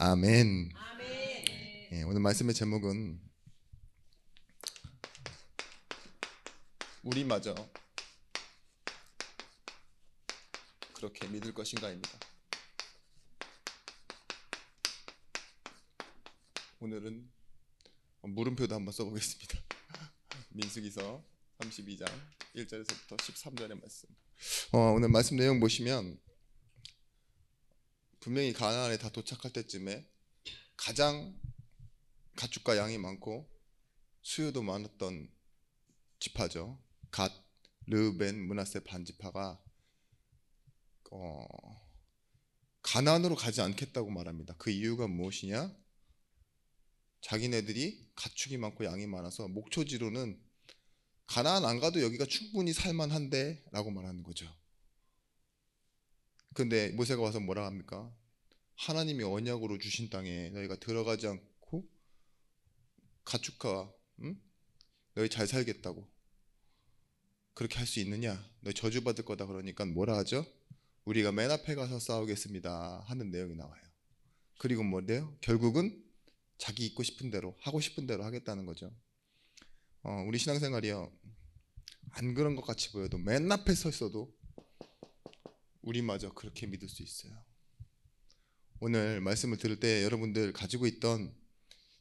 아멘. 아멘. 예, 오늘 말씀의 제목은 우리마저 그렇게 믿을 것인가입니다. 오늘은 물음표도 한번 써보겠습니다. 민수기서 32장 1절에서부터 13절의 말씀. 오늘 말씀 내용 보시면 분명히 가나안에 다 도착할 때쯤에 가장 가축과 양이 많고 수요도 많았던 지파죠. 갓, 르우벤, 므낫세 반지파가 가나안으로 가지 않겠다고 말합니다. 그 이유가 무엇이냐? 자기네들이 가축이 많고 양이 많아서 목초지로는 가나안 안 가도 여기가 충분히 살만한데 라고 말하는 거죠. 근데 모세가 와서 뭐라 합니까? 하나님이 언약으로 주신 땅에 너희가 들어가지 않고 가축과 너희 잘 살겠다고 그렇게 할 수 있느냐? 너희 저주받을 거다. 그러니까 뭐라 하죠? 우리가 맨 앞에 가서 싸우겠습니다 하는 내용이 나와요. 그리고 뭐래요? 결국은 자기 있고 싶은 대로 하고 싶은 대로 하겠다는 거죠. 우리 신앙생활이요, 안 그런 것 같이 보여도 맨 앞에 서 있어도 우리마저 그렇게 믿을 수 있어요. 오늘 말씀을 들을 때 여러분들 가지고 있던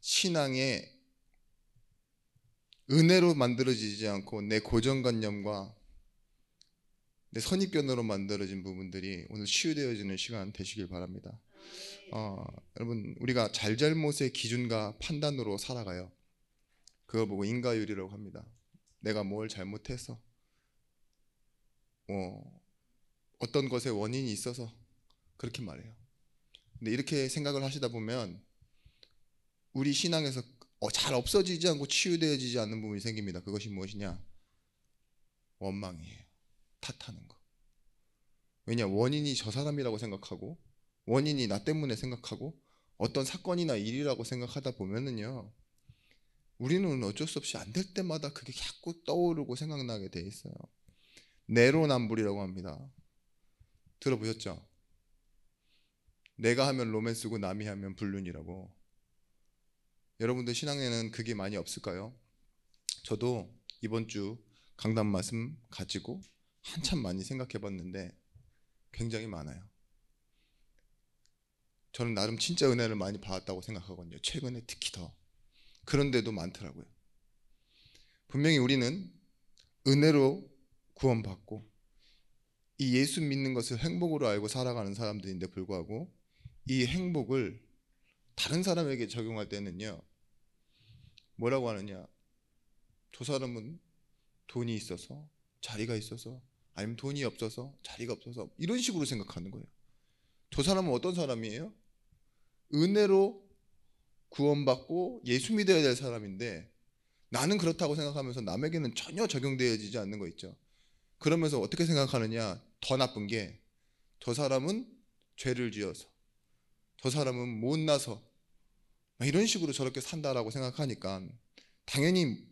신앙의 은혜로 만들어지지 않고 내 고정관념과 내 선입견으로 만들어진 부분들이 오늘 치유되어지는 시간 되시길 바랍니다. 여러분, 우리가 잘잘못의 기준과 판단으로 살아가요. 그걸 보고 인과유리라고 합니다. 내가 뭘 잘못해서 어떤 것에 원인이 있어서 그렇게 말해요. 근데 이렇게 생각을 하시다 보면 우리 신앙에서 잘 없어지지 않고 치유되어지지 않는 부분이 생깁니다. 그것이 무엇이냐? 원망이에요. 탓하는 거. 왜냐? 원인이 저 사람이라고 생각하고 원인이 나 때문에 생각하고 어떤 사건이나 일이라고 생각하다 보면은요, 우리는 어쩔 수 없이 안 될 때마다 그게 자꾸 떠오르고 생각나게 돼 있어요. 내로남불이라고 합니다. 들어보셨죠? 내가 하면 로맨스고 남이 하면 불륜이라고. 여러분들 신앙에는 그게 많이 없을까요? 저도 이번 주 강단 말씀 가지고 한참 많이 생각해 봤는데 굉장히 많아요. 저는 나름 진짜 은혜를 많이 받았다고 생각하거든요. 최근에 특히 더. 그런데도 많더라고요. 분명히 우리는 은혜로 구원받고 이 예수 믿는 것을 행복으로 알고 살아가는 사람들인데 불구하고 이 행복을 다른 사람에게 적용할 때는요, 뭐라고 하느냐? 저 사람은 돈이 있어서, 자리가 있어서, 아니면 돈이 없어서, 자리가 없어서, 이런 식으로 생각하는 거예요. 저 사람은 어떤 사람이에요? 은혜로 구원받고 예수 믿어야 될 사람인데 나는 그렇다고 생각하면서 남에게는 전혀 적용되어지지 않는 거 있죠. 그러면서 어떻게 생각하느냐? 더 나쁜 게 저 사람은 죄를 지어서, 저 사람은 못나서 이런 식으로 저렇게 산다라고 생각하니까 당연히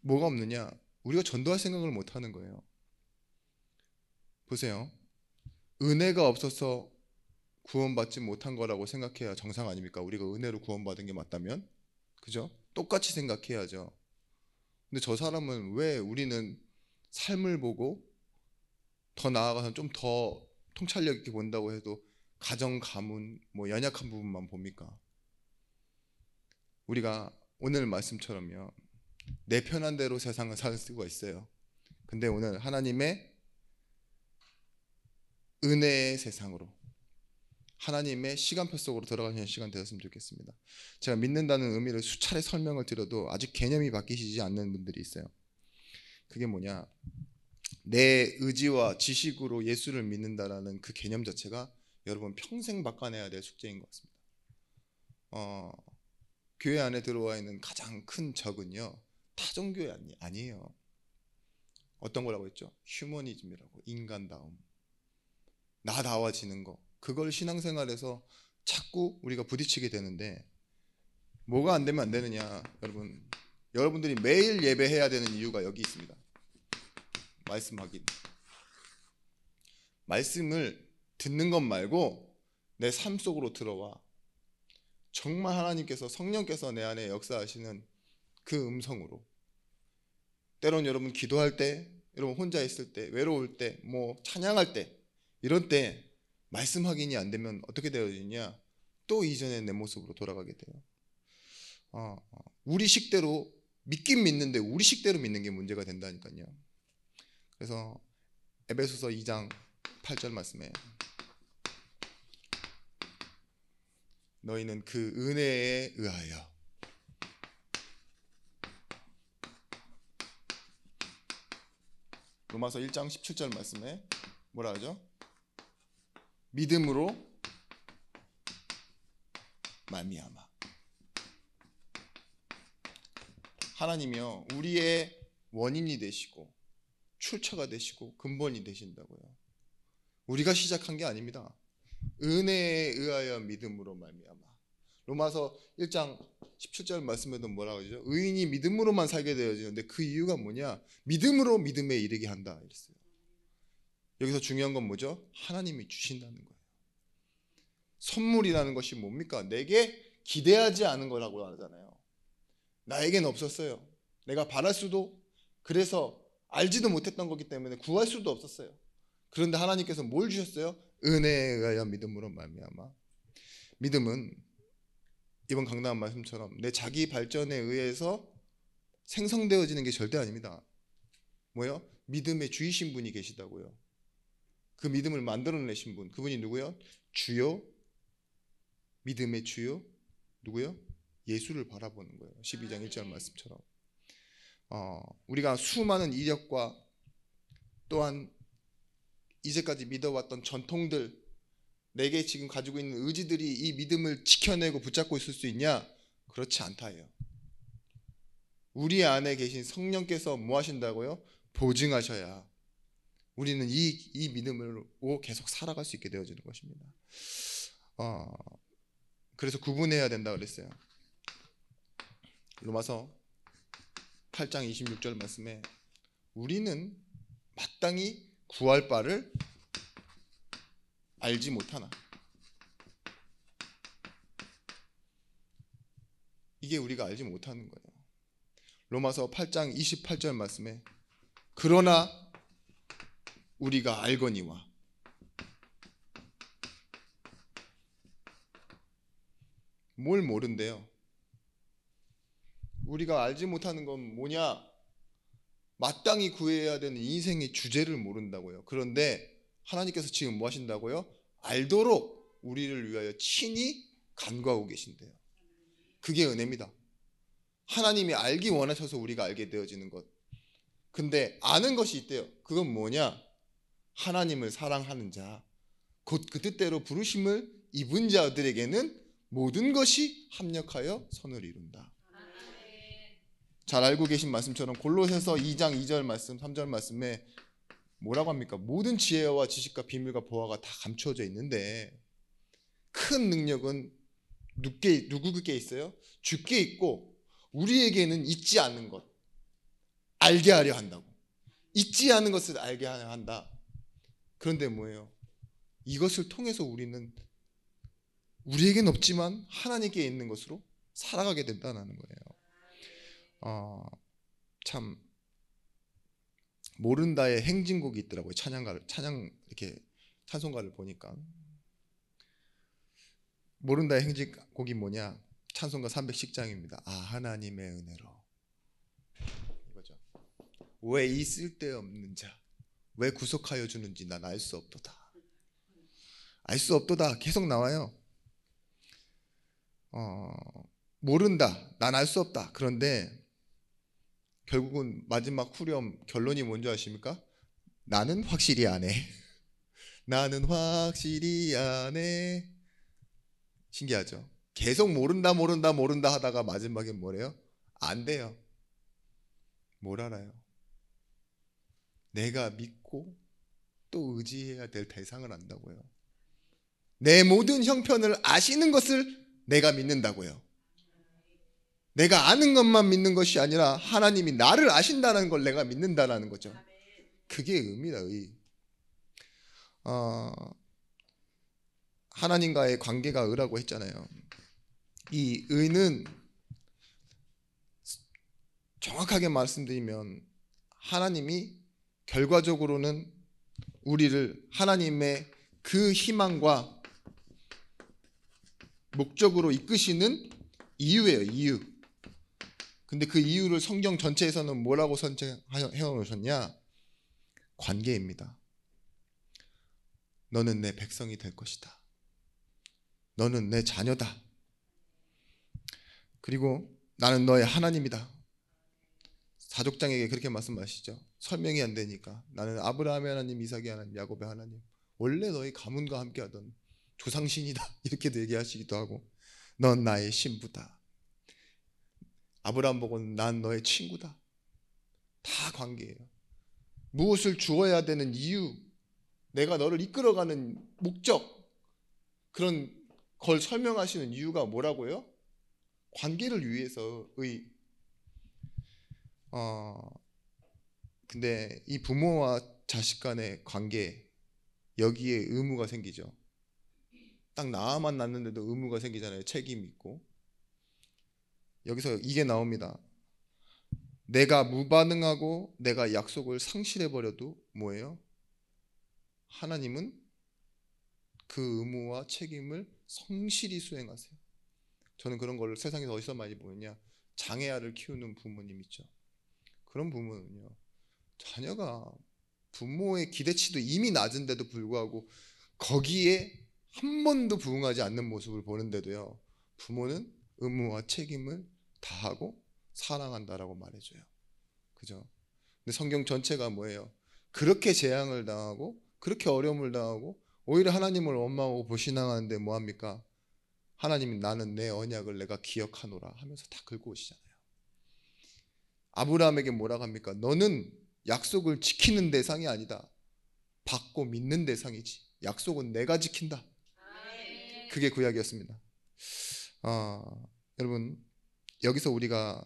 뭐가 없느냐? 우리가 전도할 생각을 못 하는 거예요. 보세요. 은혜가 없어서 구원받지 못한 거라고 생각해야 정상 아닙니까? 우리가 은혜로 구원받은 게 맞다면, 그죠? 똑같이 생각해야죠. 근데 저 사람은 왜 우리는 삶을 보고 더 나아가서 좀 더 통찰력 있게 본다고 해도 가정, 가문, 연약한 부분만 봅니까? 우리가 오늘 말씀처럼요, 내 편한 대로 세상을 살 수가 있어요. 근데 오늘 하나님의 은혜의 세상으로, 하나님의 시간표 속으로 들어가는 시간 되었으면 좋겠습니다. 제가 믿는다는 의미를 수차례 설명을 드려도 아직 개념이 바뀌시지 않는 분들이 있어요. 그게 뭐냐? 내 의지와 지식으로 예수를 믿는다라는 그 개념 자체가 여러분 평생 바꿔내야 될 숙제인 것 같습니다. 교회 안에 들어와 있는 가장 큰 적은요, 타종교회 아니에요. 어떤 거라고 했죠? 휴머니즘이라고, 인간다움, 나다워지는 거. 그걸 신앙생활에서 자꾸 우리가 부딪히게 되는데 뭐가 안 되면 안 되느냐? 여러분들이 매일 예배해야 되는 이유가 여기 있습니다. 말씀 확인. 말씀을 듣는 것 말고 내 삶 속으로 들어와 정말 하나님께서 성령께서 내 안에 역사하시는 그 음성으로, 때론 여러분 기도할 때, 여러분 혼자 있을 때, 외로울 때, 뭐 찬양할 때, 이런 때 말씀 확인이 안 되면 어떻게 되어지냐? 또 이전의 내 모습으로 돌아가게 돼요. 우리 식대로 믿긴 믿는데 우리 식대로 믿는 게 문제가 된다니까요. 그래서 에베소서 2장 8절 말씀에 너희는 그 은혜에 의하여 로마서 1장 17절 말씀에 뭐라 하죠? 믿음으로 말미암아. 하나님이요 우리의 원인이 되시고 출처가 되시고 근본이 되신다고요. 우리가 시작한 게 아닙니다. 은혜에 의하여 믿음으로 말미암아. 로마서 1장 17절 말씀에도 뭐라고 하죠? 의인이 믿음으로만 살게 되어지는데 그 이유가 뭐냐? 믿음으로 믿음에 이르게 한다 이랬어요. 여기서 중요한 건 뭐죠? 하나님이 주신다는 거예요. 선물이라는 것이 뭡니까? 내게 기대하지 않은 거라고 하잖아요. 나에겐 없었어요. 내가 바랄 수도, 그래서 알지도 못했던 거기 때문에 구할 수도 없었어요. 그런데 하나님께서 뭘 주셨어요? 은혜에 의하여 믿음으로 말미암아. 믿음은 이번 강단 말씀처럼 내 자기 발전에 의해서 생성되어지는 게 절대 아닙니다. 뭐요? 믿음의 주이신 분이 계시다고요. 그 믿음을 만들어내신 분, 그분이 누구요? 주요, 믿음의 주요, 누구요? 예수를 바라보는 거예요. 12장 1절 말씀처럼. 우리가 수많은 이력과 또한 이제까지 믿어왔던 전통들, 내게 지금 가지고 있는 의지들이 이 믿음을 지켜내고 붙잡고 있을 수 있냐? 그렇지 않다예요. 우리 안에 계신 성령께서 뭐 하신다고요? 보증하셔야 우리는 이 믿음으로 계속 살아갈 수 있게 되어지는 것입니다. 그래서 구분해야 된다 그랬어요. 로마서 8장 26절 말씀에 우리는 마땅히 구할 바를 알지 못하나. 이게 우리가 알지 못하는 거예요. 로마서 8장 28절 말씀에 그러나 우리가 알거니와. 뭘 모른대요? 우리가 알지 못하는 건 뭐냐? 마땅히 구해야 되는 인생의 주제를 모른다고요. 그런데 하나님께서 지금 뭐 하신다고요? 알도록 우리를 위하여 친히 간구하고 계신대요. 그게 은혜입니다. 하나님이 알기 원하셔서 우리가 알게 되어지는 것. 근데 아는 것이 있대요. 그건 뭐냐? 하나님을 사랑하는 자, 곧 그 뜻대로 부르심을 입은 자들에게는 모든 것이 합력하여 선을 이룬다. 잘 알고 계신 말씀처럼 골로새서 2장 2절 말씀, 3절 말씀에 뭐라고 합니까? 모든 지혜와 지식과 비밀과 보화가 다 감추어져 있는데 큰 능력은 누구께 있어요? 주께 있고 우리에게는 있지 않는 것, 알게 하려 한다고. 있지 않은 것을 알게 하려 한다. 그런데 뭐예요? 이것을 통해서 우리에게는 없지만 하나님께 있는 것으로 살아가게 된다는 거예요. 참 모른다의 행진곡이 있더라고요. 찬양 이렇게 찬송가를 보니까 모른다의 행진곡이 뭐냐? 찬송가 310장입니다. 아 하나님의 은혜로 이거죠. 왜 이 쓸데없는 자, 왜 구속하여 주는지 난 알 수 없도다. 알 수 없도다 계속 나와요. 모른다, 난 알 수 없다. 그런데 결국은 마지막 후렴 결론이 뭔지 아십니까? 나는 확실히 안 해. 나는 확실히 안 해. 신기하죠? 계속 모른다 하다가 마지막에 뭐래요? 안 돼요. 뭘 알아요? 내가 믿고 또 의지해야 될 대상을 안다고요. 내 모든 형편을 아시는 것을 내가 믿는다고요. 내가 아는 것만 믿는 것이 아니라 하나님이 나를 아신다는 걸 내가 믿는다는 거죠. 그게 의미다, 의. 하나님과의 관계가 의라고 했잖아요. 이 의는 정확하게 말씀드리면 하나님이 결과적으로는 우리를 하나님의 그 희망과 목적으로 이끄시는 이유예요. 이유. 근데 그 이유를 성경 전체에서는 뭐라고 선택해 놓으셨냐? 관계입니다. 너는 내 백성이 될 것이다. 너는 내 자녀다. 그리고 나는 너의 하나님이다. 사족장에게 그렇게 말씀하시죠. 설명이 안 되니까. 나는 아브라함의 하나님, 이삭의 하나님, 야곱의 하나님. 원래 너희 가문과 함께하던 조상신이다. 이렇게도 얘기하시기도 하고, 넌 나의 신부다. 아브라함 보고 난 너의 친구다. 다 관계예요. 무엇을 주어야 되는 이유, 내가 너를 이끌어가는 목적, 그런 걸 설명하시는 이유가 뭐라고요? 관계를 위해서의. 근데 이 부모와 자식 간의 관계, 여기에 의무가 생기죠. 딱 나만 낳는데도 의무가 생기잖아요. 책임이 있고. 여기서 이게 나옵니다. 내가 무반응하고 내가 약속을 상실해버려도 뭐예요? 하나님은 그 의무와 책임을 성실히 수행하세요. 저는 그런 걸 세상에서 어디서 많이 보느냐, 장애아를 키우는 부모님 있죠. 그런 부모는요, 자녀가 부모의 기대치도 이미 낮은데도 불구하고 거기에 한 번도 부응하지 않는 모습을 보는데도요, 부모는 의무와 책임을 다하고 사랑한다라고 말해줘요. 그죠? 근데 성경 전체가 뭐예요? 그렇게 재앙을 당하고 그렇게 어려움을 당하고 오히려 하나님을 원망하고 불신앙하는데 뭐합니까? 하나님이 나는 내 언약을 내가 기억하노라 하면서 다 긁고 오시잖아요. 아브라함에게 뭐라고 합니까? 너는 약속을 지키는 대상이 아니다. 받고 믿는 대상이지. 약속은 내가 지킨다. 그게 구약이었습니다. 여러분, 여기서 우리가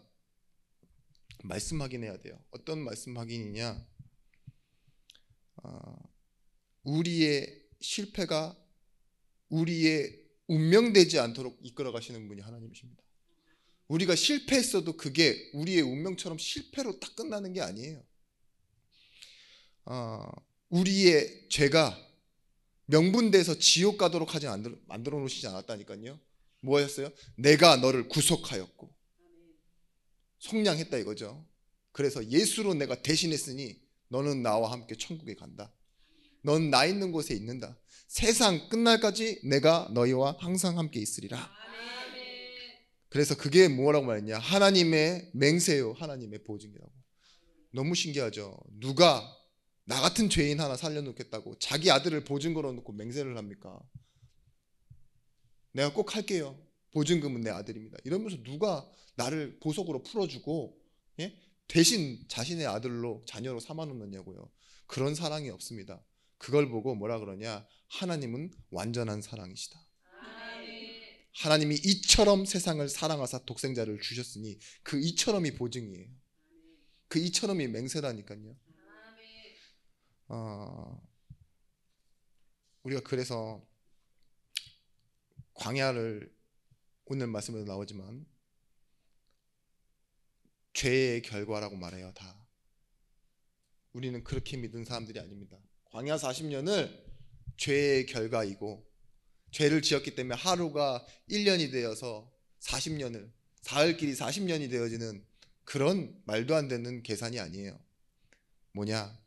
말씀 확인해야 돼요. 어떤 말씀 확인이냐? 우리의 실패가 우리의 운명되지 않도록 이끌어 가시는 분이 하나님이십니다. 우리가 실패했어도 그게 우리의 운명처럼 실패로 딱 끝나는 게 아니에요. 우리의 죄가 명분돼서 지옥 가도록 하지 만들어 놓으시지 않았다니까요. 뭐였어요? 내가 너를 구속하였고 속량했다 이거죠. 그래서 예수로 내가 대신했으니 너는 나와 함께 천국에 간다. 넌 나 있는 곳에 있는다. 세상 끝날까지 내가 너희와 항상 함께 있으리라. 그래서 그게 뭐라고 말했냐? 하나님의 맹세요, 하나님의 보증이라고. 너무 신기하죠. 누가 나 같은 죄인 하나 살려놓겠다고 자기 아들을 보증 걸어놓고 맹세를 합니까? 내가 꼭 할게요. 보증금은 내 아들입니다. 이러면서 누가 나를 보석으로 풀어주고 대신 자신의 아들로 자녀로 삼아놓느냐고요. 그런 사랑이 없습니다. 그걸 보고 뭐라 그러냐? 하나님은 완전한 사랑이시다. 하나님이 이처럼 세상을 사랑하사 독생자를 주셨으니 그 이처럼이 보증이에요. 그 이처럼이 맹세라니까요. 우리가 그래서 광야를 오늘 말씀에도 나오지만 죄의 결과라고 말해요. 다. 우리는 그렇게 믿은 사람들이 아닙니다. 광야 40년을 죄의 결과이고 죄를 지었기 때문에 하루가 1년이 되어서 40년을 사흘길이 40년이 되어지는 그런 말도 안 되는 계산이 아니에요. 뭐냐?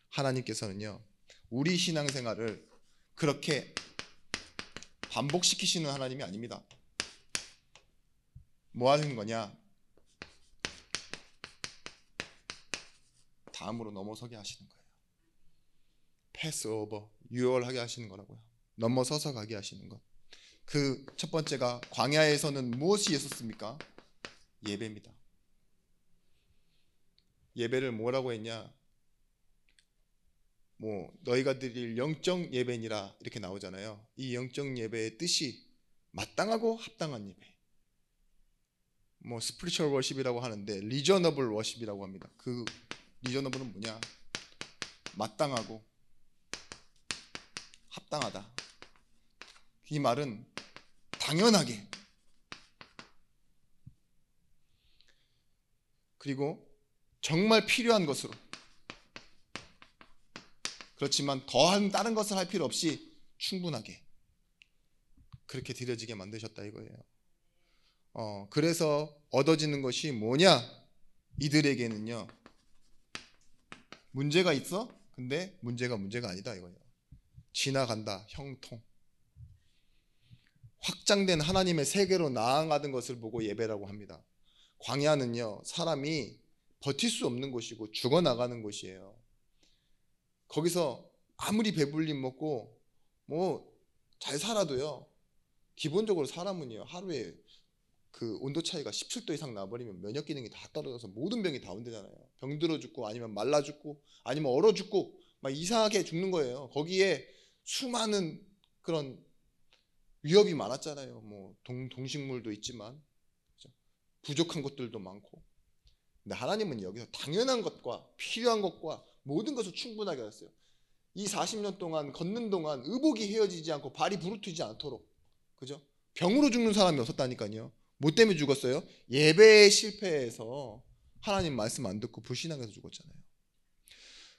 하나님께서는요, 우리 신앙생활을 그렇게 반복시키시는 하나님이 아닙니다. 뭐 하는 거냐? 다음으로 넘어서게 하시는 거예요. 패스오버, 유월하게 하시는 거라고요. 넘어서서 가게 하시는 것. 그 첫 번째가 광야에서는 무엇이 있었습니까? 예배입니다. 예배를 뭐라고 했냐? 너희가 드릴 영적 예배니라 이렇게 나오잖아요. 이 영적 예배의 뜻이 마땅하고 합당한 예배. 스피리추얼 워십이라고 하는데 리저너블 워십이라고 합니다. 그 리저너블은 뭐냐? 마땅하고 합당하다. 이 말은 당연하게, 그리고 정말 필요한 것으로, 그렇지만 더한 다른 것을 할 필요 없이 충분하게 그렇게 드려지게 만드셨다 이거예요. 그래서 얻어지는 것이 뭐냐? 이들에게는요, 문제가 있어? 근데 문제가 아니다 이거예요. 지나간다, 형통. 확장된 하나님의 세계로 나아가는 것을 보고 예배라고 합니다. 광야는요, 사람이 버틸 수 없는 곳이고 죽어나가는 곳이에요. 거기서 아무리 배불림 먹고 뭐 잘 살아도요, 기본적으로 사람은요, 하루에 그 온도 차이가 17도 이상 나버리면 면역 기능이 다 떨어져서 모든 병이 다 온대잖아요. 병들어 죽고 아니면 말라 죽고 아니면 얼어 죽고 막 이상하게 죽는 거예요. 거기에 수많은 그런 위협이 많았잖아요. 뭐 동식물도 있지만, 그렇죠? 부족한 것들도 많고. 근데 하나님은 여기서 당연한 것과 필요한 것과 모든 것을 충분하게 하셨어요. 이 40년 동안 걷는 동안 의복이 헤어지지 않고 발이 부르트지 않도록, 그죠? 병으로 죽는 사람이 없었다니까요. 뭐 때문에 죽었어요? 예배에 실패해서 하나님 말씀 안 듣고 불신앙해서 죽었잖아요.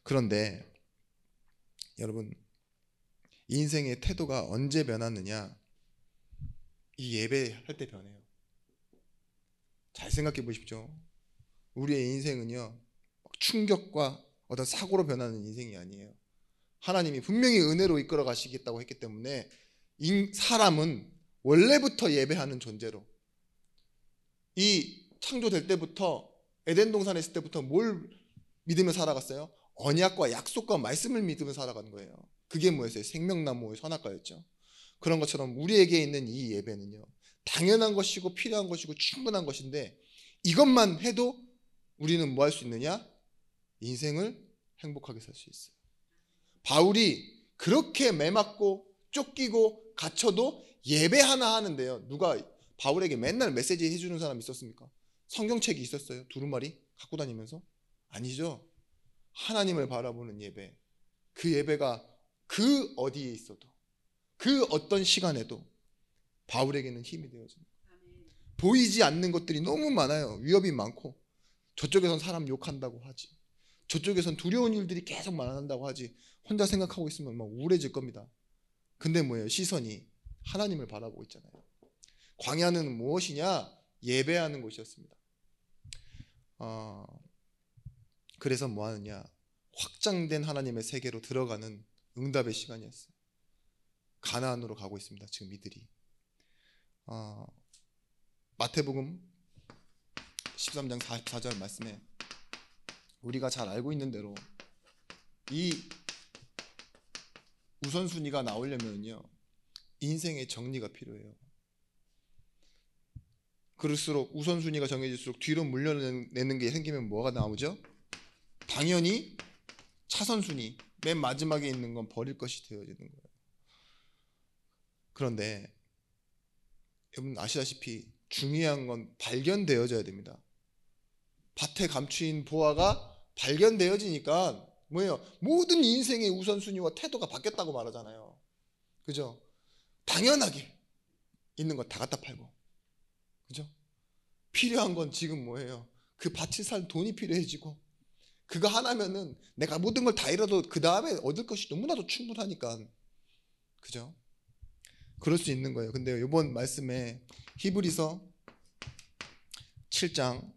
그런데 여러분, 인생의 태도가 언제 변하느냐? 이 예배할 때 변해요. 잘 생각해 보십시오. 우리의 인생은요, 충격과 어떤 사고로 변하는 인생이 아니에요. 하나님이 분명히 은혜로 이끌어 가시겠다고 했기 때문에 사람은 원래부터 예배하는 존재로, 이 창조될 때부터, 에덴 동산에 있을 때부터 뭘 믿으며 살아갔어요? 언약과 약속과 말씀을 믿으며 살아간 거예요. 그게 뭐였어요? 생명나무의 선악과였죠. 그런 것처럼 우리에게 있는 이 예배는요, 당연한 것이고 필요한 것이고 충분한 것인데, 이것만 해도 우리는 뭐 할 수 있느냐? 인생을 행복하게 살 수 있어요. 바울이 그렇게 매맞고 쫓기고 갇혀도 예배 하나 하는데요, 누가 바울에게 맨날 메시지 해주는 사람 있었습니까? 성경책이 있었어요? 두루마리 갖고 다니면서? 아니죠. 하나님을 바라보는 예배, 그 예배가 그 어디에 있어도, 그 어떤 시간에도 바울에게는 힘이 되어집니다. 보이지 않는 것들이 너무 많아요. 위협이 많고, 저쪽에선 사람 욕한다고 하지, 저쪽에선 두려운 일들이 계속 만난다고 하지, 혼자 생각하고 있으면 막 우울해질 겁니다. 근데 뭐예요? 시선이 하나님을 바라보고 있잖아요. 광야는 무엇이냐? 예배하는 곳이었습니다. 그래서 뭐 하느냐? 확장된 하나님의 세계로 들어가는 응답의 시간이었어요. 가나안으로 가고 있습니다. 지금 이들이. 마태복음 13장 44절 말씀에 우리가 잘 알고 있는 대로 이 우선순위가 나오려면요, 인생의 정리가 필요해요. 그럴수록 우선순위가 정해질수록 뒤로 물려내는 게 생기면 뭐가 나오죠? 당연히 차선순위, 맨 마지막에 있는 건 버릴 것이 되어지는 거예요. 그런데 여러분 아시다시피 중요한 건 발견되어져야 됩니다. 밭에 감추인 보화가 발견되어지니까 뭐예요? 모든 인생의 우선순위와 태도가 바뀌었다고 말하잖아요. 그죠? 당연하게 있는 거 다 갖다 팔고, 그죠? 필요한 건 지금 뭐예요? 그 밭을 살 돈이 필요해지고, 그거 하나면은 내가 모든 걸 다 잃어도 그 다음에 얻을 것이 너무나도 충분하니까, 그죠? 그럴 수 있는 거예요. 근데 이번 말씀에 히브리서 7장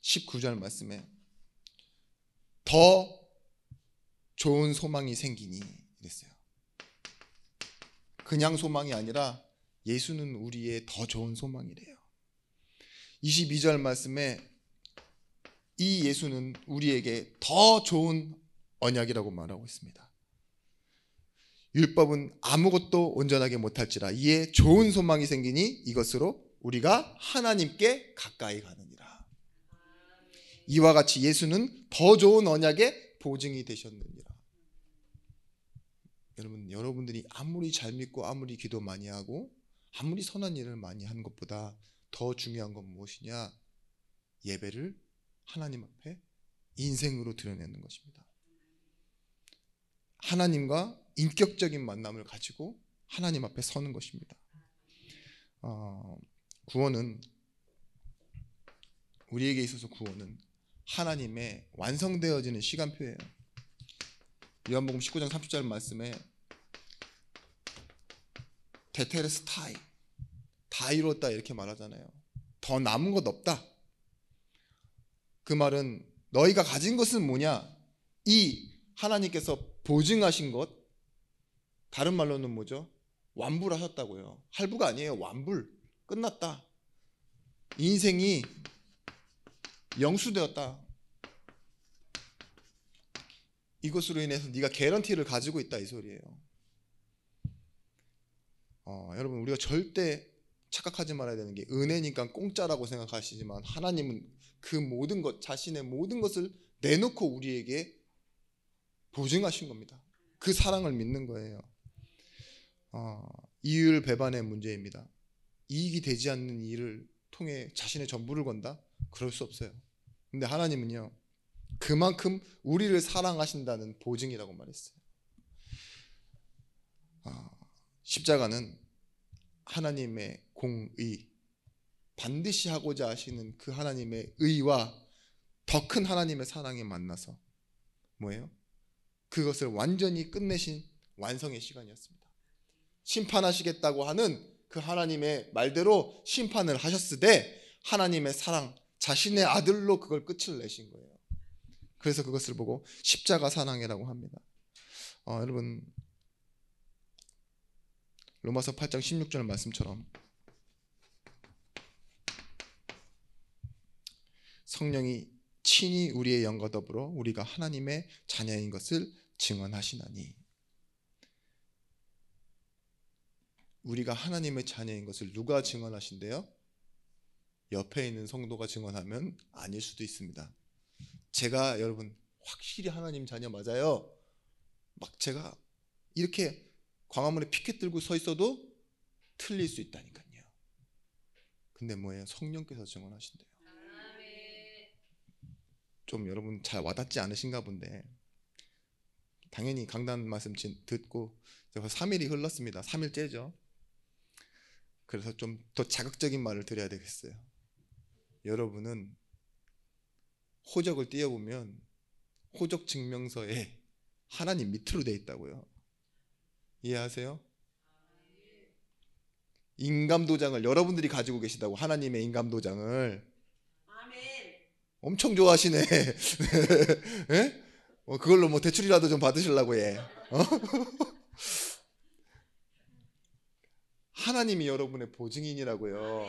19절 말씀에 더 좋은 소망이 생기니 이랬어요. 그냥 소망이 아니라 예수는 우리의 더 좋은 소망이래요. 22절 말씀에 이 예수는 우리에게 더 좋은 언약이라고 말하고 있습니다. 율법은 아무것도 온전하게 못할지라 이에 좋은 소망이 생기니 이것으로 우리가 하나님께 가까이 가느니라. 이와 같이 예수는 더 좋은 언약의 보증이 되셨느니라. 여러분들이 아무리 잘 믿고 아무리 기도 많이 하고 아무리 선한 일을 많이 하는 것보다 더 중요한 건 무엇이냐? 예배를 하나님 앞에 인생으로 드러내는 것입니다. 하나님과 인격적인 만남을 가지고 하나님 앞에 서는 것입니다. 구원은, 우리에게 있어서 구원은 하나님의 완성되어지는 시간표예요. 요한복음 19장 30절 말씀에 테텔레스타이, 다 이루었다 이렇게 말하잖아요. 더 남은 것 없다. 그 말은 너희가 가진 것은 뭐냐? 이 하나님께서 보증하신 것, 다른 말로는 뭐죠? 완불하셨다고요. 할부가 아니에요. 완불. 끝났다. 인생이 영수되었다. 이것으로 인해서 네가 개런티를 가지고 있다 이 소리예요. 여러분, 우리가 절대 착각하지 말아야 되는 게, 은혜니까 공짜라고 생각하시지만 하나님은 그 모든 것, 자신의 모든 것을 내놓고 우리에게 보증하신 겁니다. 그 사랑을 믿는 거예요. 이율 배반의 문제입니다. 이익이 되지 않는 일을 통해 자신의 전부를 건다? 그럴 수 없어요. 근데 하나님은요, 그만큼 우리를 사랑하신다는 보증이라고 말했어요. 십자가는 하나님의 공의, 반드시 하고자 하시는 그 하나님의 의와 더 큰 하나님의 사랑이 만나서 뭐예요? 그것을 완전히 끝내신 완성의 시간이었습니다. 심판하시겠다고 하는 그 하나님의 말대로 심판을 하셨으되 하나님의 사랑, 자신의 아들로 그걸 끝을 내신 거예요. 그래서 그것을 보고 십자가 사랑이라고 합니다. 여러분, 로마서 8장 16절 말씀처럼 성령이 친히 우리의 영과 더불어 우리가 하나님의 자녀인 것을 증언하시나니, 우리가 하나님의 자녀인 것을 누가 증언하신대요? 옆에 있는 성도가 증언하면 아닐 수도 있습니다. 제가 여러분 확실히 하나님 자녀 맞아요. 막 제가 이렇게 광화문에 피켓 들고 서 있어도 틀릴 수 있다니까요. 근데 뭐예요? 성령께서 증언하신대요. 좀 여러분 잘 와닿지 않으신가 본데, 당연히 강단 말씀 듣고 3일이 흘렀습니다. 3일째죠. 그래서 좀 더 자극적인 말을 드려야 되겠어요. 여러분은 호적을 띄워보면 호적 증명서에 하나님 밑으로 돼 있다고요. 이해하세요? 인감도장을 여러분들이 가지고 계시다고. 하나님의 인감도장을. 엄청 좋아하시네. 예? 그걸로 뭐 대출이라도 좀 받으시려고 해. 하나님이 여러분의 보증인이라고요.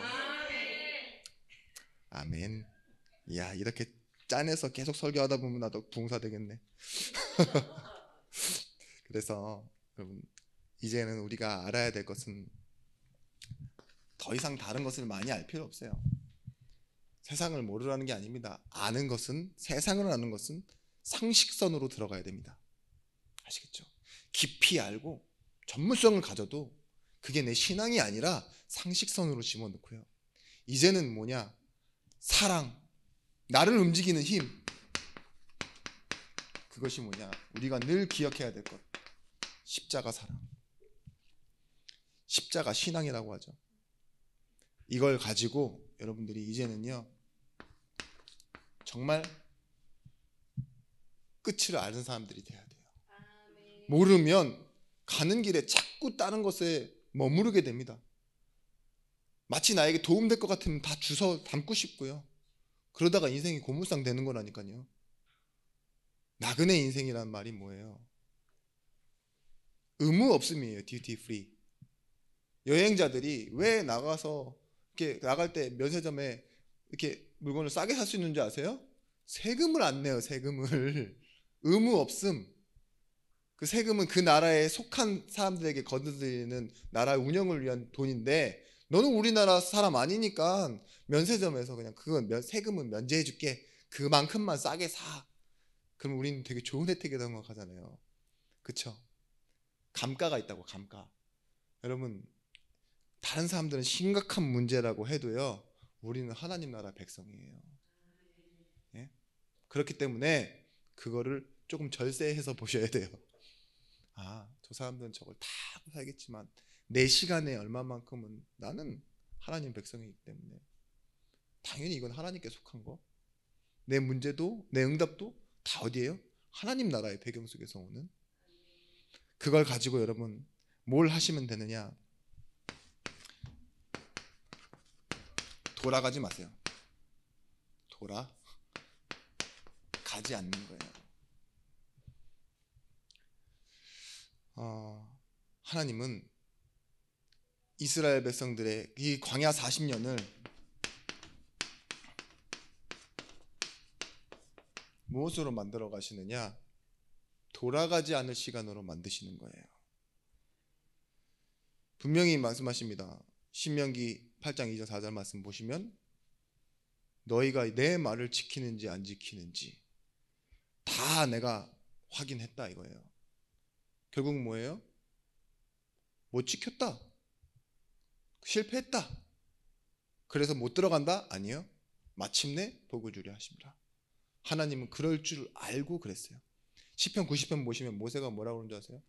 아멘. 이야, 이렇게 짠해서 계속 설교하다 보면 나도 붕사 되겠네. 그래서 여러분, 이제는 우리가 알아야 될 것은 더 이상 다른 것을 많이 알 필요 없어요. 세상을 모르라는 게 아닙니다. 아는 것은, 세상을 아는 것은 상식선으로 들어가야 됩니다. 아시겠죠? 깊이 알고 전문성을 가져도 그게 내 신앙이 아니라 상식선으로 집어넣고요. 이제는 뭐냐? 사랑, 나를 움직이는 힘, 그것이 뭐냐? 우리가 늘 기억해야 될 것, 십자가 사랑, 십자가 신앙이라고 하죠. 이걸 가지고 여러분들이 이제는요, 정말 끝을 아는 사람들이 돼야 돼요. 모르면 가는 길에 자꾸 다른 것에 머무르게 됩니다. 마치 나에게 도움될 것 같으면 다 주워 담고 싶고요. 그러다가 인생이 고물상 되는 거라니까요. 나그네 인생이란 말이 뭐예요? 의무 없음이에요. 듀티 프리. 여행자들이 왜 나가서 이렇게 나갈 때 면세점에 이렇게 물건을 싸게 살 수 있는지 아세요? 세금을 안 내요. 세금을. 의무 없음. 그 세금은 그 나라에 속한 사람들에게 거두드리는 나라 운영을 위한 돈인데, 너는 우리나라 사람 아니니까 면세점에서 그냥 그건 세금은 면제해 줄게, 그만큼만 싸게 사. 그럼 우리는 되게 좋은 혜택이라고 생각하잖아요. 그쵸? 감가가 있다고. 감가. 여러분, 다른 사람들은 심각한 문제라고 해도요, 우리는 하나님 나라 백성이에요. 예? 그렇기 때문에 그거를 조금 절세해서 보셔야 돼요. 저 사람들은 저걸 다 하고 살겠지만 내 시간에 얼마만큼은 나는 하나님 백성이기 때문에 당연히 이건 하나님께 속한 거. 내 문제도 내 응답도 다 어디예요? 하나님 나라의 배경 속에서 오는. 그걸 가지고 여러분 뭘 하시면 되느냐? 돌아가지 마세요. 돌아가지 않는 거예요. 하나님은 이스라엘 백성들의 이 광야 40년을 무엇으로 만들어 가시느냐? 돌아가지 않을 시간으로 만드시는 거예요. 분명히 말씀하십니다. 신명기 8장 2절 4절 말씀 보시면 너희가 내 말을 지키는지 안 지키는지 다 내가 확인했다 이거예요. 결국 뭐예요? 못 지켰다. 실패했다. 그래서 못 들어간다? 아니요. 마침내 복을 주려 하십니다. 하나님은 그럴 줄 알고 그랬어요. 시편 90편 보시면 모세가 뭐라고 그러는 줄 아세요?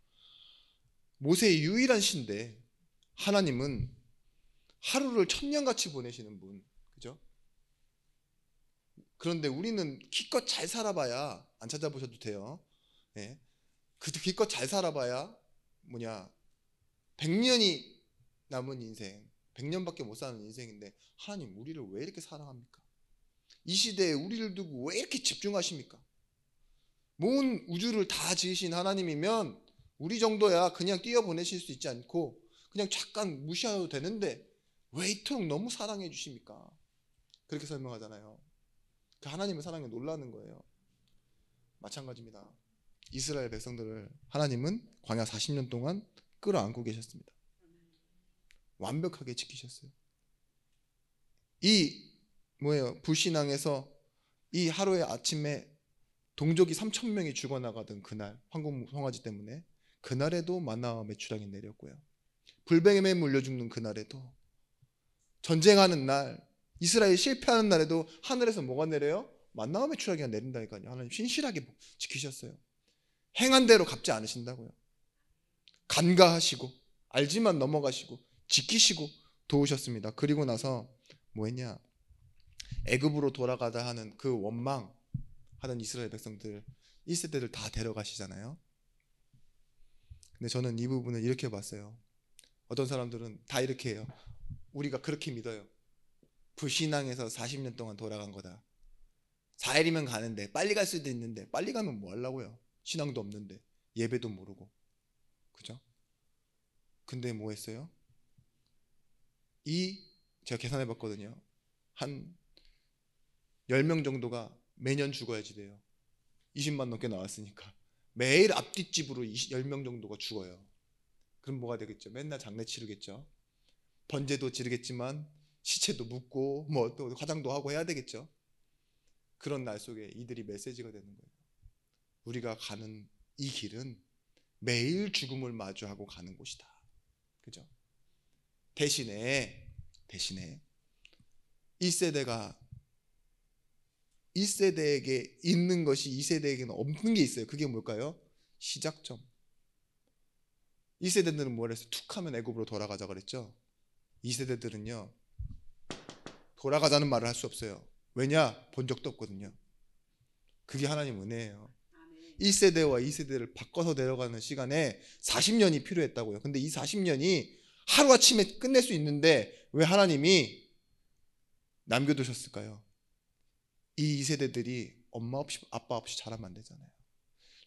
모세의 유일한 시인데 하나님은 하루를 천년같이 보내시는 분, 그죠? 그런데 우리는 기껏 잘 살아봐야, 안 찾아보셔도 돼요. 예. 기껏 잘 살아봐야 100년이 남은 인생, 100년밖에 못 사는 인생인데 하나님 우리를 왜 이렇게 사랑합니까? 이 시대에 우리를 두고 왜 이렇게 집중하십니까? 모든 우주를 다 지으신 하나님이면 우리 정도야 그냥 띄어보내실 수 있지 않고 그냥 잠깐 무시해도 되는데 왜 이토록 너무 사랑해 주십니까? 그렇게 설명하잖아요. 그 하나님의 사랑에 놀라는 거예요. 마찬가지입니다. 이스라엘 백성들을 하나님은 광야 40년 동안 끌어안고 계셨습니다. 완벽하게 지키셨어요. 이 불신앙에서 이 하루의 아침에 동족이 3,000명이 죽어나가던 그날, 황금 송아지 때문에 그날에도 만나와 메추라기 내렸고요. 불뱀에 물려 죽는 그날에도, 전쟁하는 날, 이스라엘 실패하는 날에도 하늘에서 뭐가 내려요? 만나와 메추라기가 내린다니까요. 하나님 신실하게 지키셨어요. 행한 대로 갚지 않으신다고요. 간과하시고 알지만 넘어가시고 지키시고 도우셨습니다. 그리고 나서 뭐 했냐? 애굽으로 돌아가다 하는 그 원망 하던 이스라엘 백성들 1세대들 다 데려가시잖아요. 근데 저는 이 부분을 이렇게 봤어요. 어떤 사람들은 다 이렇게 해요. 우리가 그렇게 믿어요. 불신앙에서 40년 동안 돌아간 거다. 4일이면 가는데 빨리 갈 수도 있는데 빨리 가면 뭐 하려고요? 신앙도 없는데 예배도 모르고, 그죠? 근데 뭐 했어요? 제가 계산해 봤거든요. 한 10명 정도가 매년 죽어야지 돼요. 20만 넘게 나왔으니까 매일 앞뒷집으로 10명 정도가 죽어요. 그럼 뭐가 되겠죠? 맨날 장례 치르겠죠. 번제도 지르겠지만 시체도 묻고 뭐 또 화장도 하고 해야 되겠죠. 그런 날 속에 이들이 메시지가 되는 거예요. 우리가 가는 이 길은 매일 죽음을 마주하고 가는 곳이다. 그죠? 대신에 1세대에게 있는 것이 2세대에게는 없는 게 있어요. 그게 뭘까요? 시작점. 1세대들은 뭘 했어요? 툭 하면 애굽으로 돌아가자 그랬죠. 2세대들은요 돌아가자는 말을 할 수 없어요. 왜냐? 본 적도 없거든요. 그게 하나님 은혜예요. 1세대와 2세대를 바꿔서 내려가는 시간에 40년이 필요했다고요. 근데 이 40년이 하루아침에 끝낼 수 있는데 왜 하나님이 남겨두셨을까요? 이 2세대들이 엄마 없이 아빠 없이 자라면 안 되잖아요.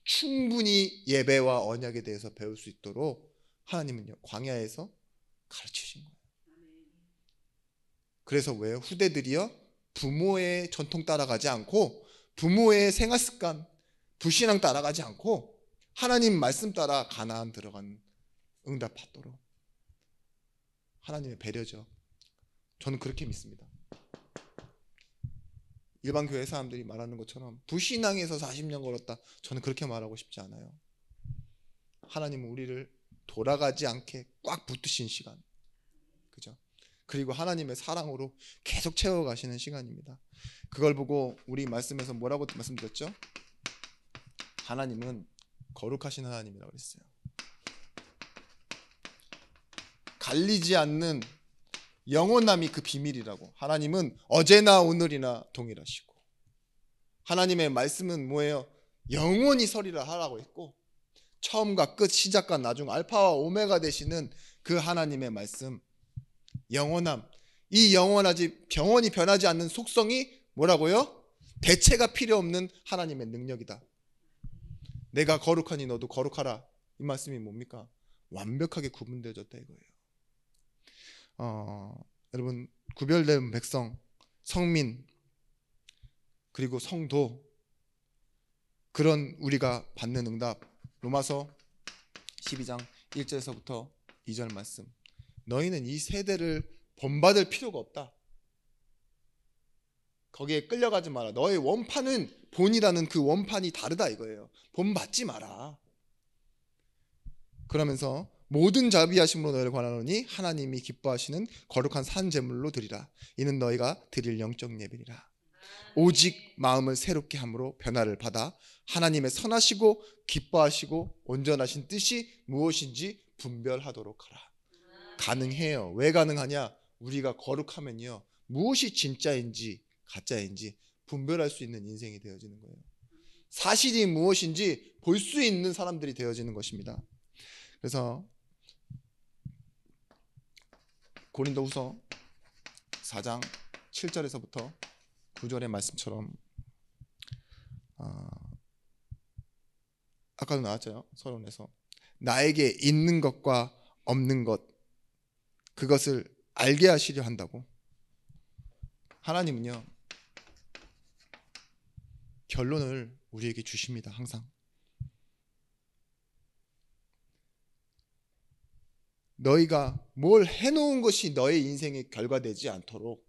충분히 예배와 언약에 대해서 배울 수 있도록 하나님은요 광야에서 가르치신 거예요. 그래서 왜요? 후대들이요 부모의 전통 따라가지 않고 부모의 생활 습관, 불신앙 따라가지 않고 하나님 말씀 따라 가나안 들어간 응답받도록 하나님의 배려죠. 저는 그렇게 믿습니다. 일반 교회 사람들이 말하는 것처럼 불신앙에서 40년 걸었다, 저는 그렇게 말하고 싶지 않아요. 하나님은 우리를 돌아가지 않게 꽉 붙드신 시간, 그죠? 그리고 하나님의 사랑으로 계속 채워가시는 시간입니다. 그걸 보고 우리 말씀에서 뭐라고 말씀드렸죠? 하나님은 거룩하신 하나님이라고 그랬어요. 달리지 않는 영원함이 그 비밀이라고. 하나님은 어제나 오늘이나 동일하시고, 하나님의 말씀은 뭐예요? 영원히 서리라 하라고 했고, 처음과 끝, 시작과 나중, 알파와 오메가 되시는 그 하나님의 말씀, 영원함, 이 영원하지 영원히 변하지 않는 속성이 뭐라고요? 대체가 필요 없는 하나님의 능력이다. 내가 거룩하니 너도 거룩하라. 이 말씀이 뭡니까? 완벽하게 구분되어졌다 이거예요. 여러분, 구별된 백성, 성민, 그리고 성도, 그런 우리가 받는 응답. 로마서 12장 1절에서부터 2절 말씀. 너희는 이 세대를 본받을 필요가 없다. 거기에 끌려가지 마라. 너의 원판은, 본이라는 그 원판이 다르다 이거예요. 본받지 마라. 그러면서 모든 자비하심으로 너희를 권하노니 하나님이 기뻐하시는 거룩한 산 제물로 드리라. 이는 너희가 드릴 영적 예배니라. 오직 마음을 새롭게 함으로 변화를 받아 하나님의 선하시고 기뻐하시고 온전하신 뜻이 무엇인지 분별하도록 하라. 가능해요. 왜 가능하냐? 우리가 거룩하면요, 무엇이 진짜인지 가짜인지 분별할 수 있는 인생이 되어지는 거예요. 사실이 무엇인지 볼 수 있는 사람들이 되어지는 것입니다. 그래서 고린도후서 4장 7절에서부터 9절의 말씀처럼, 아까도 나왔죠. 서론에서 나에게 있는 것과 없는 것, 그것을 알게 하시려 한다고. 하나님은요, 결론을 우리에게 주십니다. 항상 너희가 뭘 해놓은 것이 너의 인생의 결과되지 않도록,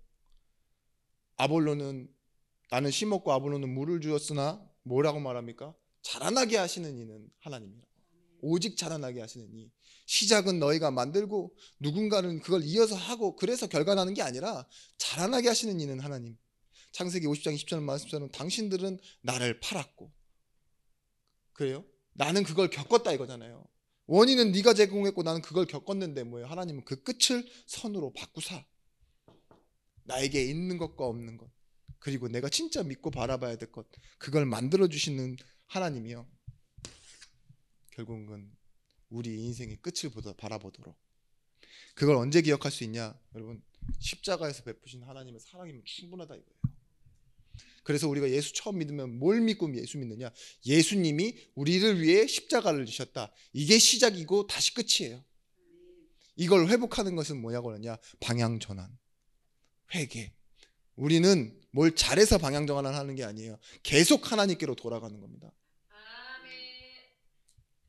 아볼로는, 나는 심었고 아볼로는 물을 주었으나 뭐라고 말합니까? 자라나게 하시는 이는 하나님이라고. 오직 자라나게 하시는 이. 시작은 너희가 만들고 누군가는 그걸 이어서 하고 그래서 결과 나는 게 아니라 자라나게 하시는 이는 하나님. 창세기 50장 20절 말씀처럼 당신들은 나를 팔았고, 그래요? 나는 그걸 겪었다 이거잖아요. 원인은 네가 제공했고 나는 그걸 겪었는데 뭐예요? 하나님은 그 끝을 선으로 바꾸사. 나에게 있는 것과 없는 것, 그리고 내가 진짜 믿고 바라봐야 될 것, 그걸 만들어주시는 하나님이요, 결국은 우리 인생의 끝을 바라보도록. 그걸 언제 기억할 수 있냐? 여러분, 십자가에서 베푸신 하나님의 사랑이면 충분하다 이거예요. 그래서 우리가 예수 처음 믿으면 뭘 믿고 예수 믿느냐? 예수님이 우리를 위해 십자가를 지셨다. 이게 시작이고 다시 끝이에요. 이걸 회복하는 것은 뭐냐고 하냐? 방향 전환, 회개. 우리는 뭘 잘해서 방향 전환을 하는 게 아니에요. 계속 하나님께로 돌아가는 겁니다.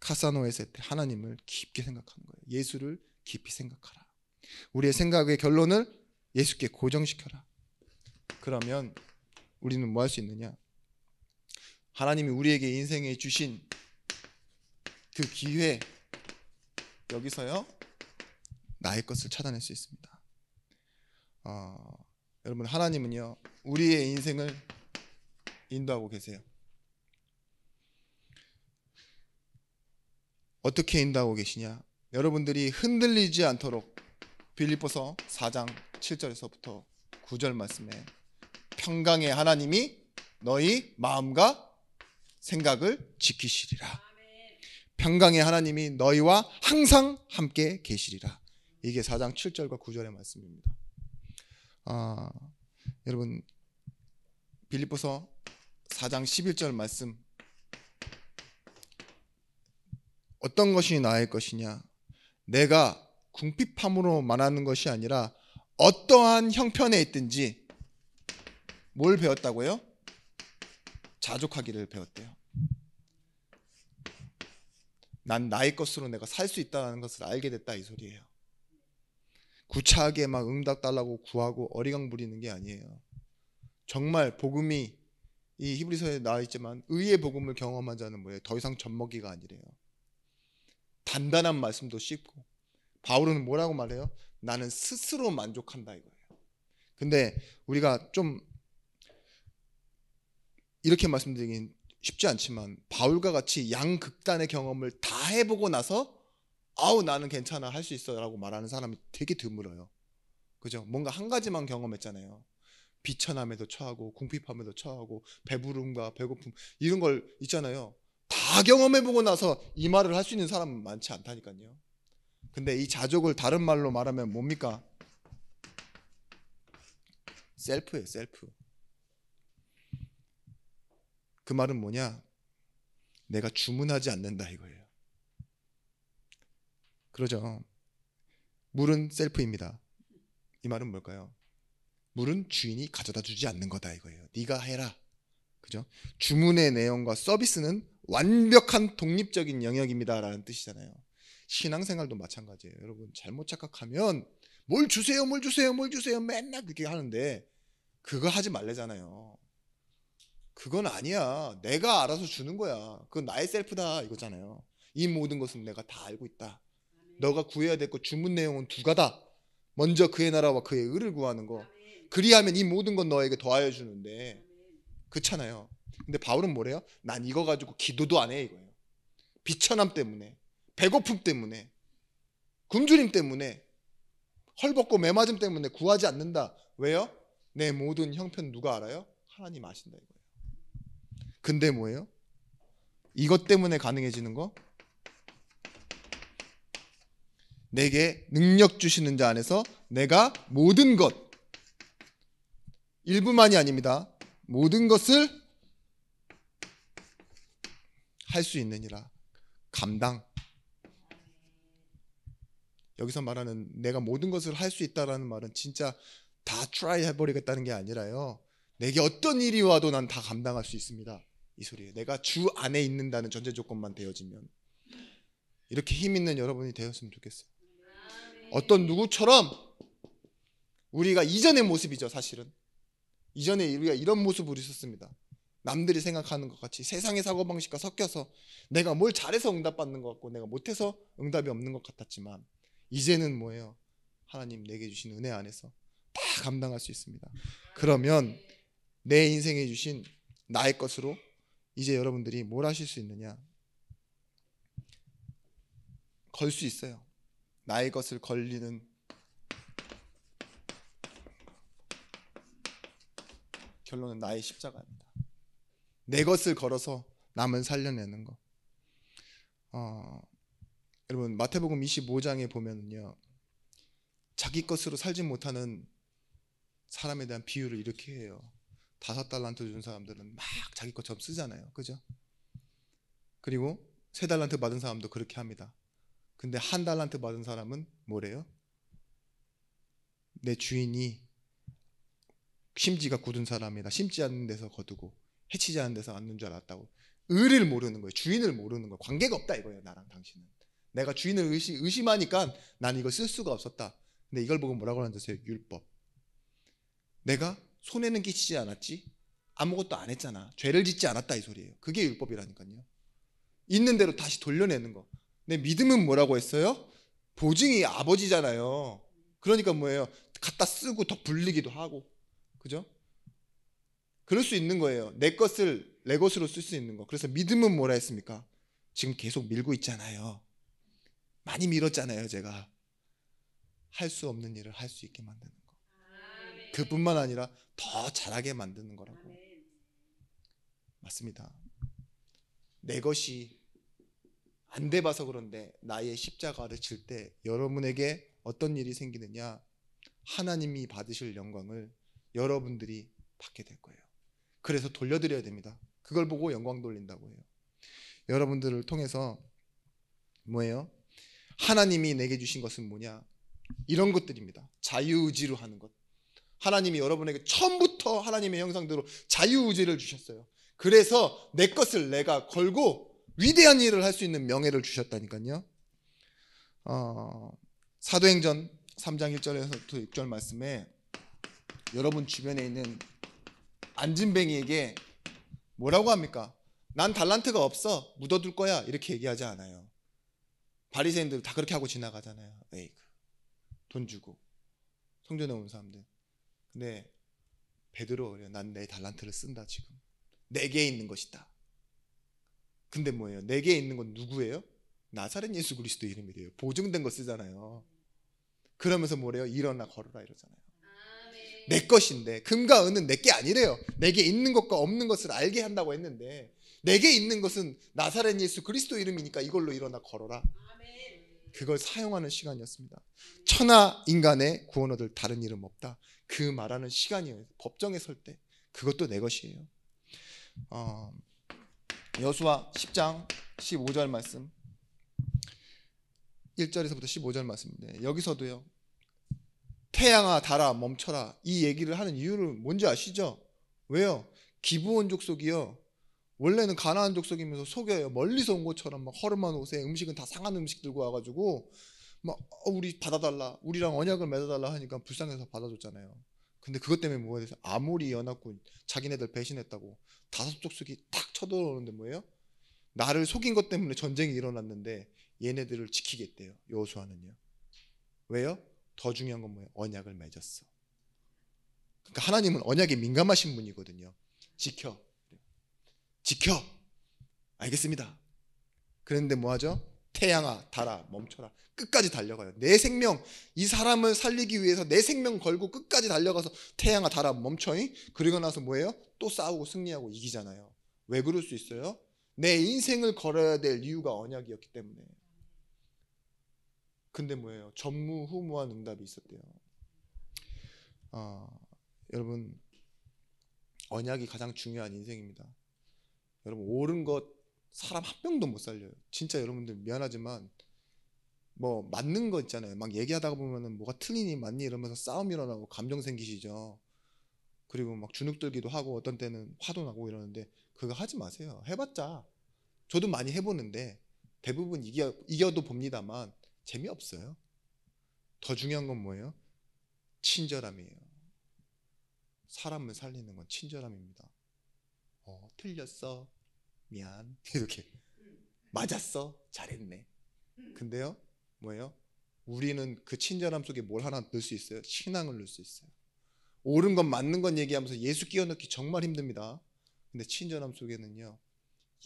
카사노에세 때 하나님을 깊게 생각하는 거예요. 예수를 깊이 생각하라. 우리의 생각의 결론을 예수께 고정시켜라. 그러면 우리는 뭐 할 수 있느냐? 하나님이 우리에게 인생에 주신 그 기회, 여기서요 나의 것을 찾아낼 수 있습니다. 여러분, 하나님은요 우리의 인생을 인도하고 계세요. 어떻게 인도하고 계시냐? 여러분들이 흔들리지 않도록 빌립보서 4장 7절에서부터 9절 말씀에 평강의 하나님이 너희 마음과 생각을 지키시리라. 평강의 하나님이 너희와 항상 함께 계시리라. 이게 4장 7절과 9절의 말씀입니다. 여러분, 빌립보서 4장 11절 말씀, 어떤 것이 나의 것이냐? 내가 궁핍함으로 말하는 것이 아니라 어떠한 형편에 있든지 뭘 배웠다고요? 자족하기를 배웠대요. 난 나의 것으로 내가 살 수 있다는 것을 알게 됐다 이 소리예요. 구차하게 막 응답 달라고 구하고 어리광 부리는 게 아니에요. 정말 복음이 이 히브리서에 나와 있지만 의의 복음을 경험한 자는 뭐예요? 더 이상 젖먹이가 아니래요. 단단한 말씀도 씹고. 바울은 뭐라고 말해요? 나는 스스로 만족한다 이거예요. 근데 우리가 좀 이렇게 말씀드리긴 쉽지 않지만 바울과 같이 양극단의 경험을 다 해보고 나서 아우 나는 괜찮아 할 수 있어라고 말하는 사람이 되게 드물어요. 그죠? 뭔가 한 가지만 경험했잖아요. 비천함에도 처하고 궁핍함에도 처하고 배부름과 배고픔 이런 걸 있잖아요. 다 경험해보고 나서 이 말을 할 수 있는 사람은 많지 않다니까요. 근데 이 자족을 다른 말로 말하면 뭡니까? 셀프예요, 셀프. 그 말은 뭐냐? 내가 주문하지 않는다 이거예요. 그러죠. 물은 셀프입니다. 이 말은 뭘까요? 물은 주인이 가져다 주지 않는 거다 이거예요. 네가 해라. 그죠? 주문의 내용과 서비스는 완벽한 독립적인 영역입니다라는 뜻이잖아요. 신앙생활도 마찬가지예요. 여러분 잘못 착각하면 뭘 주세요, 뭘 주세요, 뭘 주세요 맨날 그렇게 하는데 그거 하지 말래잖아요. 그건 아니야. 내가 알아서 주는 거야. 그건 나의 셀프다 이거잖아요. 이 모든 것은 내가 다 알고 있다. 너가 구해야 될 것 주문 내용은 두 가다. 먼저 그의 나라와 그의 의를 구하는 거. 그리하면 이 모든 건 너에게 더하여 주는데 그렇잖아요. 근데 바울은 뭐래요? 난 이거 가지고 기도도 안 해 이거예요. 비천함 때문에, 배고픔 때문에, 굶주림 때문에, 헐벗고 매맞음 때문에 구하지 않는다. 왜요? 내 모든 형편 누가 알아요? 하나님 아신다 이거예요. 근데 뭐예요? 이것 때문에 가능해지는 거? 내게 능력 주시는 자 안에서 내가 모든 것, 일부만이 아닙니다. 모든 것을 할 수 있느니라. 감당. 여기서 말하는 내가 모든 것을 할 수 있다라는 말은 진짜 다 트라이 해버리겠다는 게 아니라요. 내게 어떤 일이 와도 난 다 감당할 수 있습니다. 이 소리예요. 내가 주 안에 있는다는 전제 조건만 되어지면 이렇게 힘 있는 여러분이 되었으면 좋겠어요. 어떤 누구처럼 우리가 이전의 모습이죠. 사실은 이전에 우리가 이런 모습으로 있었습니다. 남들이 생각하는 것 같이 세상의 사고방식과 섞여서 내가 뭘 잘해서 응답받는 것 같고 내가 못해서 응답이 없는 것 같았지만 이제는 뭐예요? 하나님 내게 주신 은혜 안에서 다 감당할 수 있습니다. 그러면 내 인생에 주신 나의 것으로 이제 여러분들이 뭘 하실 수 있느냐? 걸 수 있어요. 나의 것을 걸리는 결론은 나의 십자가입니다. 내 것을 걸어서 남을 살려내는 거. 여러분 마태복음 25장에 보면요, 자기 것으로 살지 못하는 사람에 대한 비유를 이렇게 해요. 5달란트 준 사람들은 막 자기 것처럼 쓰잖아요. 그죠? 그리고 3달란트 받은 사람도 그렇게 합니다. 근데 1달란트 받은 사람은 뭐래요? 내 주인이 심지가 굳은 사람이다. 심지 않는 데서 거두고 해치지 않는 데서 앉는 줄 알았다고. 의를 모르는 거예요. 주인을 모르는 거예요. 관계가 없다 이거예요. 나랑 당신은. 내가 주인을 의심하니까 난 이걸 쓸 수가 없었다. 근데 이걸 보고 뭐라고 하는지 아세요? 율법. 내가 손해는 끼치지 않았지? 아무것도 안 했잖아. 죄를 짓지 않았다 이 소리예요. 그게 율법이라니까요. 있는 대로 다시 돌려내는 거. 내 믿음은 뭐라고 했어요? 보증이 아버지잖아요. 그러니까 뭐예요? 갖다 쓰고 더 불리기도 하고. 그죠? 그럴 수 있는 거예요. 내 것을 내 것으로 쓸 수 있는 거. 그래서 믿음은 뭐라 했습니까? 지금 계속 밀고 있잖아요. 많이 밀었잖아요, 제가. 할 수 없는 일을 할 수 있게 만드는 거. 그뿐만 아니라 더 잘하게 만드는 거라고. 맞습니다. 내 것이 안 돼 봐서 그런데 나의 십자가를 질 때 여러분에게 어떤 일이 생기느냐? 하나님이 받으실 영광을 여러분들이 받게 될 거예요. 그래서 돌려드려야 됩니다. 그걸 보고 영광 돌린다고 해요. 여러분들을 통해서 뭐예요? 하나님이 내게 주신 것은 뭐냐? 이런 것들입니다. 자유의지로 하는 것. 하나님이 여러분에게 처음부터 하나님의 형상대로 자유의지를 주셨어요. 그래서 내 것을 내가 걸고 위대한 일을 할 수 있는 명예를 주셨다니까요. 사도행전 3장 1절에서 6절 말씀에 여러분 주변에 있는 안진뱅이에게 뭐라고 합니까? 난 달란트가 없어. 묻어둘 거야. 이렇게 얘기하지 않아요. 바리새인들 다 그렇게 하고 지나가잖아요. 에이, 돈 주고 성전에 온 사람들. 근데 베드로 그래요. 난 내 달란트를 쓴다 지금. 내게 있는 것이다. 근데 뭐예요? 내게 있는 건 누구예요? 나사렛 예수 그리스도 이름이래요. 보증된 거 쓰잖아요. 그러면서 뭐래요? 일어나 걸어라 이러잖아요. 내 것인데, 금과 은은 내게 아니래요. 내게 있는 것과 없는 것을 알게 한다고 했는데, 내게 있는 것은 나사렛 예수 그리스도 이름이니까 이걸로 일어나 걸어라. 그걸 사용하는 시간이었습니다. 천하 인간의 구원 얻을 다른 이름 없다. 그 말하는 시간이에요. 법정에 설 때 그것도 내 것이에요. 여수와 10장 15절 말씀, 1절에서부터 15절 말씀인데, 여기서도요, 태양아 달아 멈춰라, 이 얘기를 하는 이유를 뭔지 아시죠? 왜요? 기브온 족속이요, 원래는 가나안 족속이면서 속여요. 멀리서 온 것처럼 막 허름한 옷에 음식은 다 상한 음식 들고 와가지고 막 우리 받아달라, 우리랑 언약을 맺어달라 하니까 불쌍해서 받아줬잖아요. 근데 그것 때문에 뭐가 돼서 아모리 연합군 자기네들 배신했다고 다섯 족속이 탁 쳐들어오는데 뭐예요? 나를 속인 것 때문에 전쟁이 일어났는데 얘네들을 지키겠대요, 여호수아는요. 왜요? 더 중요한 건 뭐예요? 언약을 맺었어. 그러니까 하나님은 언약에 민감하신 분이거든요. 지켜. 알겠습니다. 그런데 뭐하죠? 태양아 달아 멈춰라, 끝까지 달려가요. 내 생명, 이 사람을 살리기 위해서 내 생명 걸고 끝까지 달려가서 태양아 달아 멈춰. 그리고 나서 뭐예요? 또 싸우고 승리하고 이기잖아요. 왜 그럴 수 있어요? 내 인생을 걸어야 될 이유가 언약이었기 때문에. 근데 뭐예요? 전무후무한 응답이 있었대요. 여러분, 언약이 가장 중요한 인생입니다. 여러분, 옳은 것 사람 한 명도 못 살려요. 진짜 여러분들 미안하지만 뭐 맞는 거 있잖아요. 막 얘기하다가 보면은 뭐가 틀리니 맞니 이러면서 싸움 일어나고 감정 생기시죠. 그리고 막 주눅 들기도 하고 어떤 때는 화도 나고 이러는데 그거 하지 마세요. 해봤자, 저도 많이 해보는데 대부분 이겨도 봅니다만 재미없어요. 더 중요한 건 뭐예요? 친절함이에요. 사람을 살리는 건 친절함입니다. 틀렸어, 미안, 이렇게. 맞았어, 잘했네. 근데요, 뭐예요? 우리는 그 친절함 속에 뭘 하나 넣을 수 있어요? 신앙을 넣을 수 있어요. 옳은 건 맞는 건 얘기하면서 예수 끼워 넣기 정말 힘듭니다. 근데 친절함 속에는요,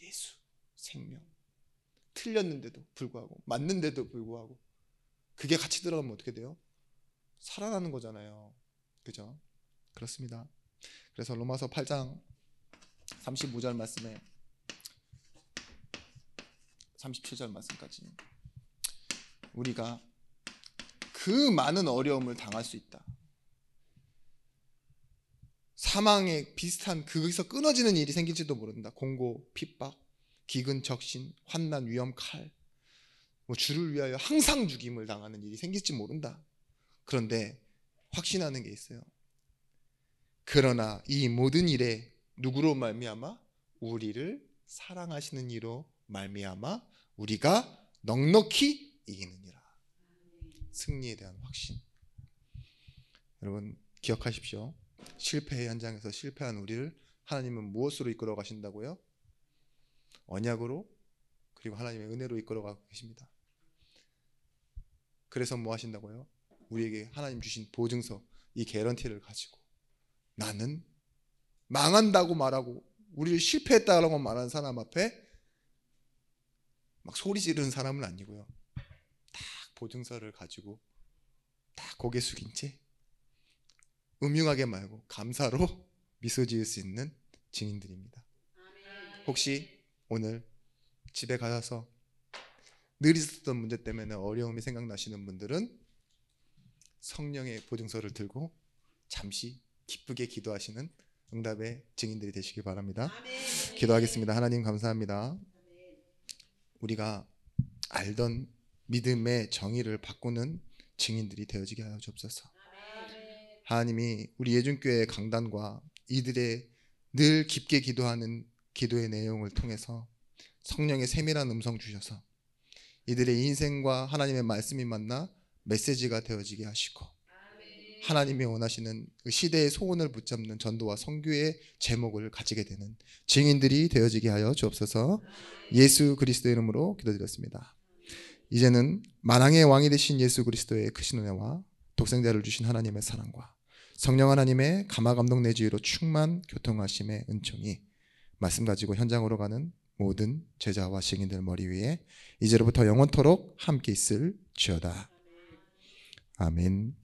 예수, 생명. 틀렸는데도 불구하고, 맞는데도 불구하고, 그게 같이 들어가면 어떻게 돼요? 살아나는 거잖아요. 그죠? 그렇습니다. 그래서 로마서 8장 35절 말씀에 37절 말씀까지, 우리가 그 많은 어려움을 당할 수 있다. 사망에 비슷한, 거기서 끊어지는 일이 생길지도 모른다. 공고, 핍박, 기근, 적신, 환난, 위험, 칼, 뭐 주를 위하여 항상 죽임을 당하는 일이 생길지 모른다. 그런데 확신하는 게 있어요. 그러나 이 모든 일에 누구로 말미암아? 우리를 사랑하시는 이로 말미암아 우리가 넉넉히 이기느니라. 승리에 대한 확신. 여러분 기억하십시오. 실패의 현장에서 실패한 우리를 하나님은 무엇으로 이끌어 가신다고요? 언약으로, 그리고 하나님의 은혜로 이끌어 가고 계십니다. 그래서 뭐 하신다고요? 우리에게 하나님 주신 보증서, 이 개런티를 가지고 나는 망한다고 말하고 우리를 실패했다라고 말하는 사람 앞에 막 소리 지르는 사람은 아니고요, 딱 보증서를 가지고 딱 고개 숙인 채 음흉하게 말고 감사로 미소 지을 수 있는 증인들입니다. 혹시 오늘 집에 가셔서 늘 있었던 문제 때문에 어려움이 생각나시는 분들은 성령의 보증서를 들고 잠시 기쁘게 기도하시는 응답의 증인들이 되시길 바랍니다. 기도하겠습니다. 하나님 감사합니다. 우리가 알던 믿음의 정의를 바꾸는 증인들이 되어지게 하여 주옵소서. 하나님이 우리 예준교회의 강단과 이들의 늘 깊게 기도하는 기도의 내용을 통해서 성령의 세밀한 음성 주셔서 이들의 인생과 하나님의 말씀이 만나 메시지가 되어지게 하시고, 하나님이 원하시는 그 시대의 소원을 붙잡는 전도와 선교의 제목을 가지게 되는 증인들이 되어지게 하여 주옵소서. 예수 그리스도의 이름으로 기도드렸습니다. 이제는 만왕의 왕이 되신 예수 그리스도의 크신 은혜와 독생자를 주신 하나님의 사랑과 성령 하나님의 감화 감동 내주의로 충만 교통하심의 은총이 말씀 가지고 현장으로 가는 모든 제자와 증인들 머리 위에 이제로부터 영원토록 함께 있을지어다. 아멘.